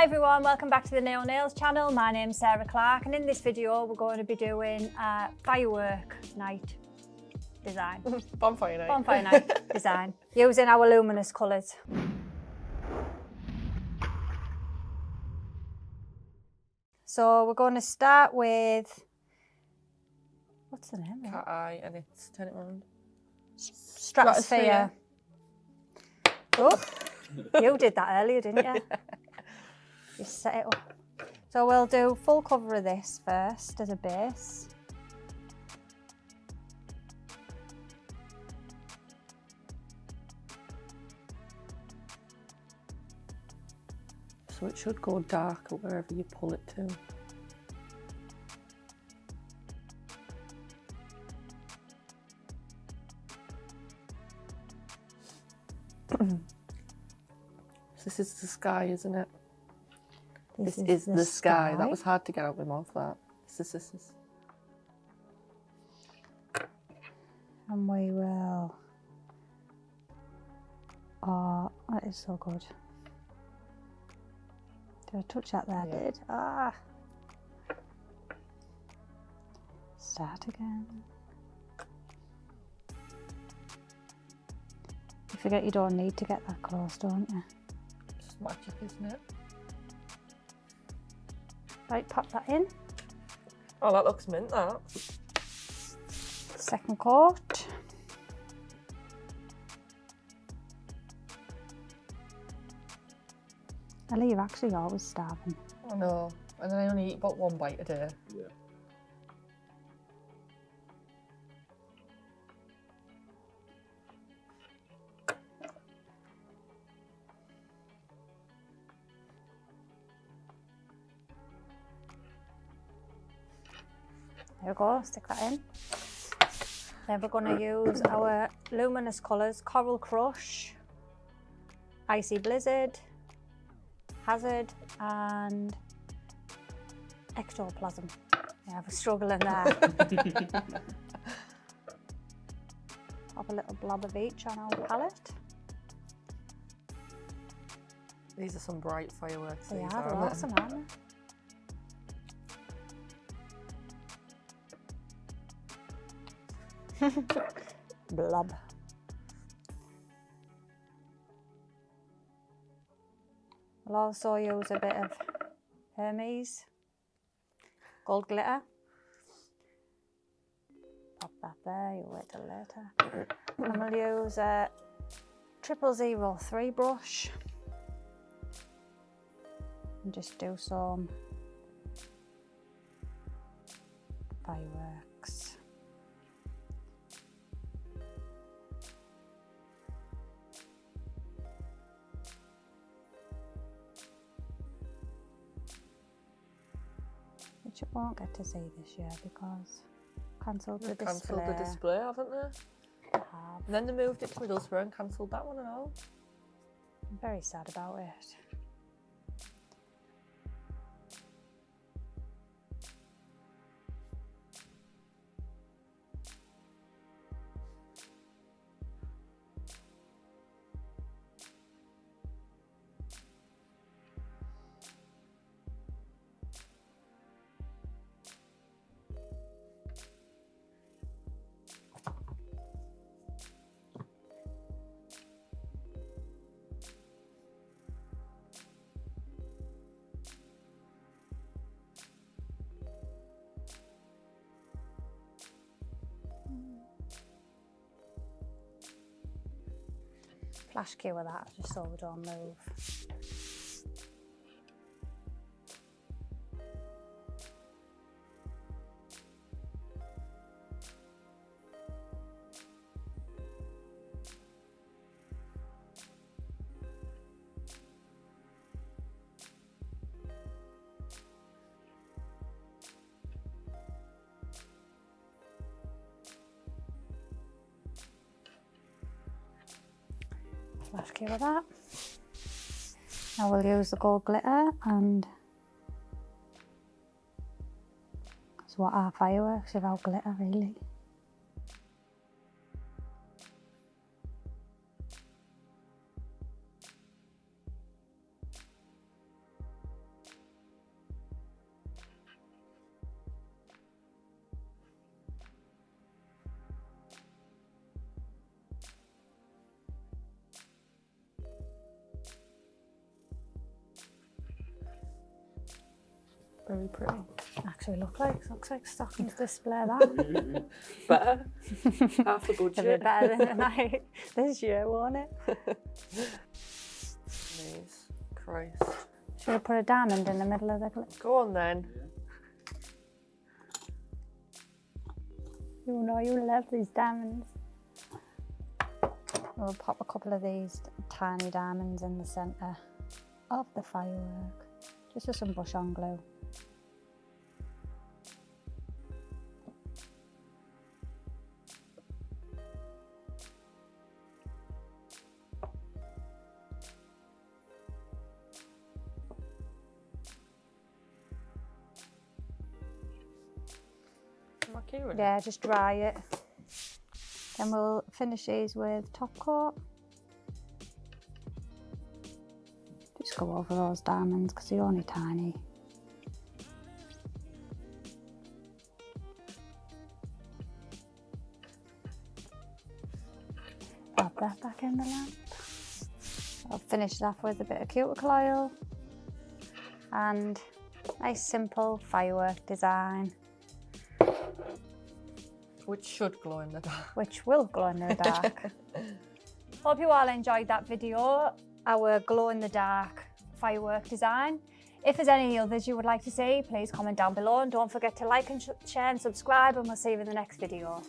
Hi everyone, welcome back to the Nail Nails channel. My name's Sarah Clark and in this video we're going to be doing a firework night design. Bonfire night. Bonfire night design using our luminous colours. So we're going to start with, what's the name? Cat eye, and it's turn it around. Stratosphere. Oh, you did that earlier, didn't you? You set it up. So we'll do full cover of this first as a base. So it should go darker wherever you pull it to. This is the sky, isn't it? This is the sky. That was hard to get out of my mouth, that. This is. And we will... Oh, that is so good. Did I touch that there? Yeah. Did? Ah. Start again. You forget you don't need to get that close, don't you? It's magic, isn't it? Right, pop that in. Oh, that looks mint, that. Second coat. Ellie, you're actually always starving. I know. And then I only eat about one bite a day. Yeah. There we go, stick that in. Then we're going to use our luminous colours, Coral Crush, Icy Blizzard, Hazard and Ectoplasm. Yeah, we're struggling there. Pop a little blob of each on our palette. These are some bright fireworks. They these are, they're aren't awesome, aren't they? Blob. We'll also use a bit of Hermes gold glitter. Pop that there, you wait till later. And we'll use a 003 brush and just do some fireworks. Which you won't get to see this year because cancelled the display. Cancelled the display, haven't they? And then they moved it to Middlesbrough and cancelled that one and all. I'm very sad about it. Flash cue with that, just so we don't move. Flash cue with that. Now we'll use the gold glitter and because what are fireworks without glitter really? Very pretty. Actually looks like stockings display that. Better. Half the A bit budget. better than I this year, won't it? Please. Christ. Should I put a diamond in the middle of the clip? Go on then. You know you love these diamonds. We'll pop a couple of these tiny diamonds in the centre of the firework, just with some brush on glue. Am I curing? Yeah, just dry it. Then we'll finish these with top coat. Just go over those diamonds because they're only tiny. Pop that back in the lamp. I'll finish it off with a bit of cuticle oil and nice simple firework design. Which should glow in the dark. Which will glow in the dark. Hope you all enjoyed that video, our glow in the dark firework design. If there's any others you would like to see, please comment down below and don't forget to like and share and subscribe, and we'll see you in the next video.